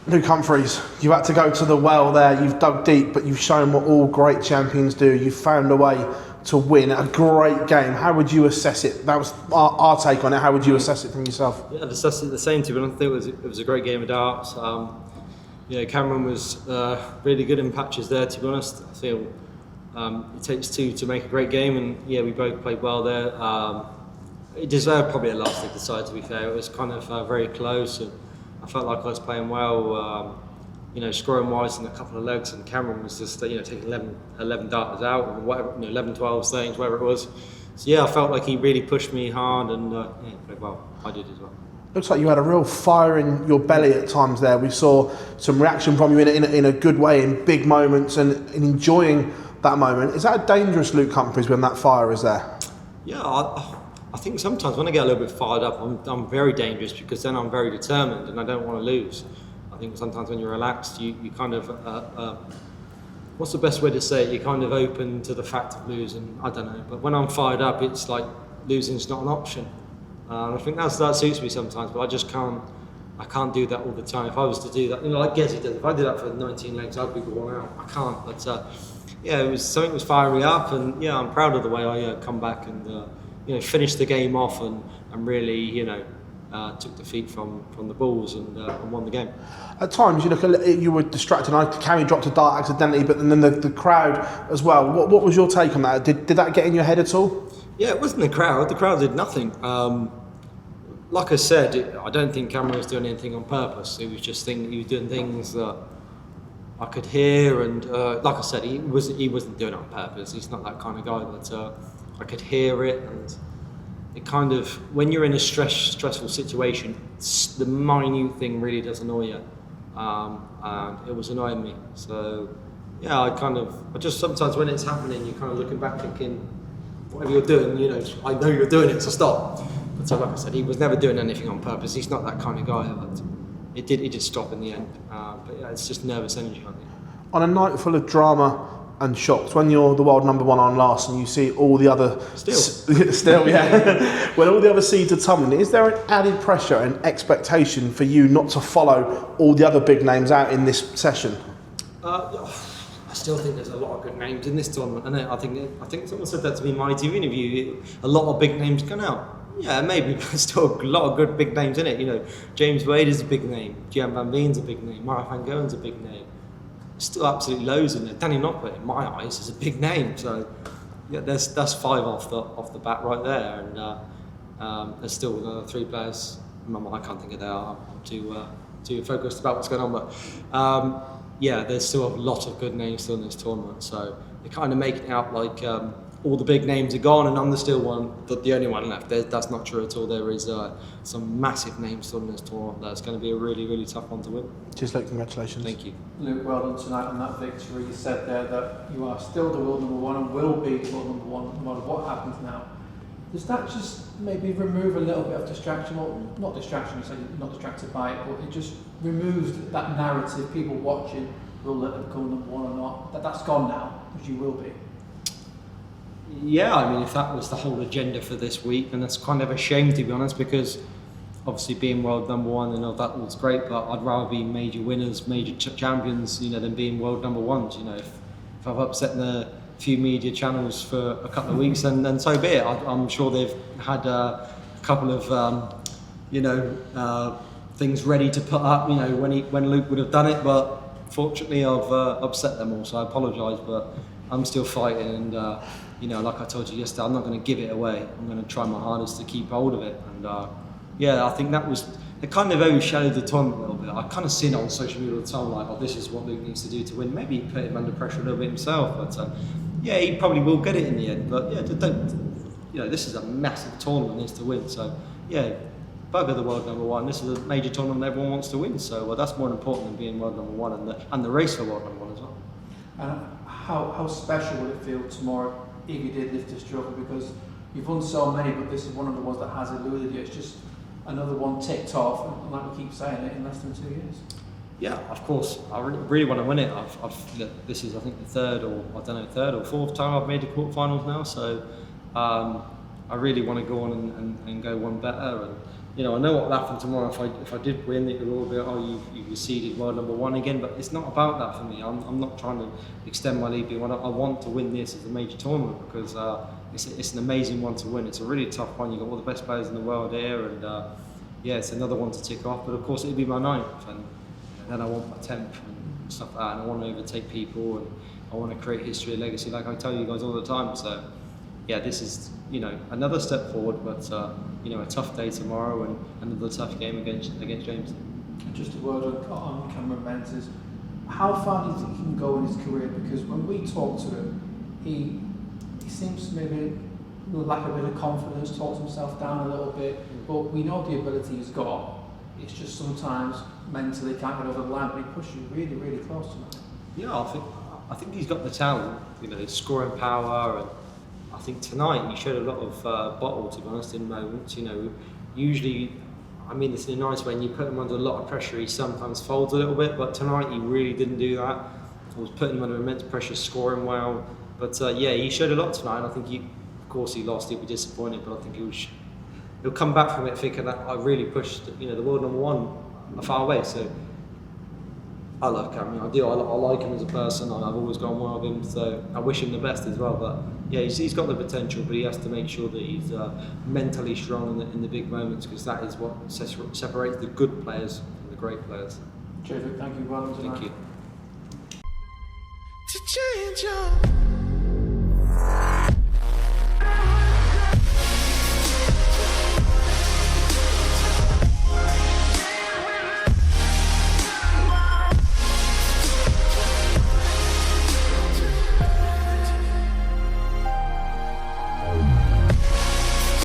Luke Humphries, you had to go to the well there. You've dug deep, but you've shown what all great champions do. You've found a way to win a great game. How would you assess it? That was our take on it. How would you assess it from yourself? Yeah, I'd assess it the same to, but I think it was a great game of darts. Cameron was really good in patches there, to be honest. I feel it takes two to make a great game, and yeah, we both played well there. It deserved probably a last decide, to be fair. It was kind of very close, and I felt like I was playing well, scoring wise in a couple of legs, and Cameron was just taking 11 darters out, or whatever, 11, 12 things, whatever it was. So yeah, I felt like he really pushed me hard, and played well. I did as well. Looks like you had a real fire in your belly at times there. We saw some reaction from you in a good way, in big moments, and enjoying that moment. Is that a dangerous Luke Humphries when that fire is there? Yeah, I think sometimes when I get a little bit fired up, I'm very dangerous, because then I'm very determined and I don't want to lose. I think sometimes when you're relaxed, you kind of, what's the best way to say it? You're kind of open to the fact of losing. I don't know. But when I'm fired up, it's like losing's not an option. I think that suits me sometimes, but I just can't. I can't do that all the time. If I was to do that, like Gezi does, if I did that for 19 legs, I'd be worn out. I can't. But it was something was firing me up, and yeah, I'm proud of the way I come back and finished the game off and really took defeat from the Bulls and won the game. At times, you were distracted. Cammy dropped a dart accidentally, but then the crowd as well. What was your take on that? Did that get in your head at all? Yeah, it wasn't the crowd. The crowd did nothing. Like I said, I don't think Cameron was doing anything on purpose. It was just he was doing things that I could hear, and like I said, he wasn't doing it on purpose. He's not that kind of guy. But I could hear it, and it kind of, when you're in a stressful situation, the minute thing really does annoy you, and it was annoying me. So yeah, I just sometimes when it's happening, you're kind of looking back thinking, whatever you're doing, I know you're doing it, so stop. But so like I said, he was never doing anything on purpose. He's not that kind of guy. But it did stop in the end. But yeah, it's just nervous energy, I think. On a night full of drama and shocks, when you're the world number one on last and you see all the other still yeah when all the other seeds are tumbling, is there an added pressure and expectation for you not to follow all the other big names out in this session? I still think there's a lot of good names in this tournament, and I think someone said that to me in my TV interview. A lot of big names gone out. Yeah, maybe, but still a lot of good big names in it. James Wade is a big name. Gian Van Veen's a big name. Mara van Goen's a big name. Still absolutely loads in there. Danny Noppert, in my eyes, is a big name. So yeah, that's 5 off the bat right there, and there's still another 3 players. I can't think of that. I'm too focused about what's going on, but yeah, there's still a lot of good names still in this tournament. So they're kind of making it out like all the big names are gone and I'm the only one left. That's not true at all. There is some massive names still in this tournament. That's going to be a really, really tough one to win. Just like congratulations. Thank you. Luke, well done tonight on that victory. You said there that you are still the world number one and will be the world number one no matter what happens now. Does that just maybe remove a little bit of distraction? Well, not distraction, you say you're not distracted by it, but it just removes that narrative, people watching, will they become number one or not? That's gone now, as you will be. Yeah, I mean, if that was the whole agenda for this week, then that's kind of a shame, to be honest, because obviously being world number one and all that was great, but I'd rather be major winners, major champions, than being world number ones. If I've upset the few media channels for a couple of weeks, then so be it. I'm sure they've had a couple of, things ready to put up, when Luke would have done it, but fortunately I've upset them all, so I apologise, but I'm still fighting, and like I told you yesterday, I'm not going to give it away. I'm going to try my hardest to keep hold of it, and I think it kind of overshadowed the tournament a little bit. I kind of seen it on social media all the time, like, this is what Luke needs to do to win. Maybe he put him under pressure a little bit himself, but he probably will get it in the end. But this is a massive tournament, needs to win. So bugger the world number one. This is a major tournament everyone wants to win. So that's more important than being world number one and the race for world number one as well. And how special will it feel tomorrow if you did lift this trophy? Because you've won so many, but this is one of the ones that has eluded you. It's just another one ticked off, and like we keep saying it, in less than 2 years. Yeah, of course. I really want to win it. This is, I think, the third or fourth time I've made the quarterfinals now. So I really want to go on and go one better. And you know, I know what will happen tomorrow. If I did win, it would all be, oh, you conceded world number one again. But it's not about that for me. I'm not trying to extend my lead. I want to win this as a major tournament because it's an amazing one to win. It's a really tough one. You've got all the best players in the world here, and yeah, it's another one to tick off. But of course, it'd be my 9th, and then I want my 10th and stuff like that. And I want to overtake people, and I want to create history and legacy, like I tell you guys all the time. So yeah, this is, you know, another step forward, but you know, a tough day tomorrow and another tough game against James. Just a word on Cameron Menzies. How far do you think he can go in his career? Because when we talk to him, he seems to maybe lack a bit of confidence, talks himself down a little bit, but we know the ability he's got. It's just sometimes mentally can't get over the line, but he pushes you really, really close to him. Yeah, I think he's got the talent, you know, his scoring power, and I think tonight he showed a lot of bottle, to be honest, in moments. You know, usually, I mean this in a nice way, when you put him under a lot of pressure, he sometimes folds a little bit, but tonight he really didn't do that. I was putting him under immense pressure, scoring well. But yeah, he showed a lot tonight, and I think of course he lost, he'll be disappointed, but I think he'll come back from it thinking that I really pushed, you know, the world number one a far away. So I love Cameron, I do, I like him as a person, I've always gone well with him, so I wish him the best as well. But yeah, he's got the potential, but he has to make sure that he's mentally strong in the big moments, because that is what separates the good players from the great players. Terrific, thank you, well done tonight. Thank you. To change your